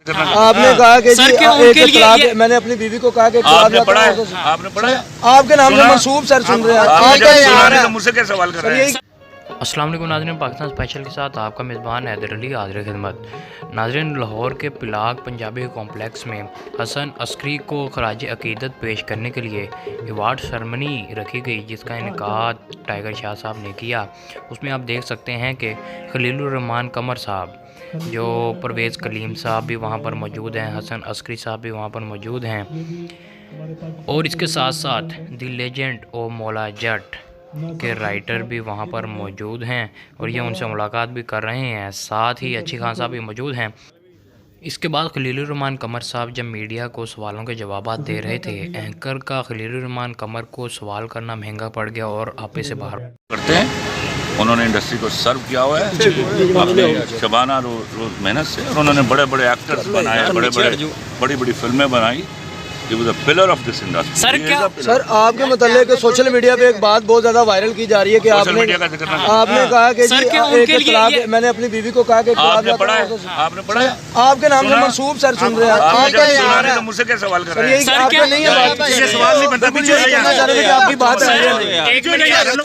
आपने कहा कि जी एक तलाक, मैंने अपनी बीवी को कहा कि आपने पढ़ा है? आपने पढ़ा है? आपके नाम से मंसूब सर सुन रहे हैं। तो मुझसे क्या सवाल कर रहे हैं? अस्सलाम वालेकुम नाज़रीन, पाकिस्तान स्पेशल के साथ आपका मेज़बान हैदर अली हाज़िर खिदमत। नाज़रीन, लाहौर के पिलाग पंजाबी कॉम्प्लेक्स में हसन अस्करी को खराज अकीदत पेश करने के लिए अवार्ड सेरेमनी रखी गई, जिसका इनेकाद टाइगर शाह साहब ने किया। उसमें आप देख सकते हैं कि खलीलुर रहमान कमर साहब, जो परवेज़ कलीम साहब भी वहाँ पर मौजूद हैं, हसन अस्करी साहब भी वहाँ पर मौजूद हैं, और इसके साथ साथ दी लेजेंड ओ मौला जट के राइटर भी वहाँ पर मौजूद हैं और ये उनसे मुलाकात भी कर रहे हैं। साथ ही अच्छी खान साहब भी मौजूद हैं। इसके बाद खलीलुर रहमान कमर साहब जब मीडिया को सवालों के जवाब दे रहे थे, एंकर का खलीलुर रहमान कमर को सवाल करना महंगा पड़ गया और आपे से बाहर करते हैं। उन्होंने इंडस्ट्री को सर्व किया हुआ है अपने शबाना रोज मेहनत से, और उन्होंने बड़े बड़े एक्टर्स बनाए, बड़ी बड़ी फिल्में बनाई। He was a pillar of this industry. Sir आपके मतलब सोशल मीडिया पे एक बात बहुत ज्यादा वायरल की जा रही है कि आपने कहा कि जी एक तलाक, मैंने अपनी बीवी को कहा कि आपने पढ़ा है? आपने पढ़ा है? आपके नाम से मंसूब सर सुन रहे हैं। तो मुझसे क्या सवाल कर रहे हैं? आपका नहीं है बात, सवाल नहीं बनता, आपकी बात है।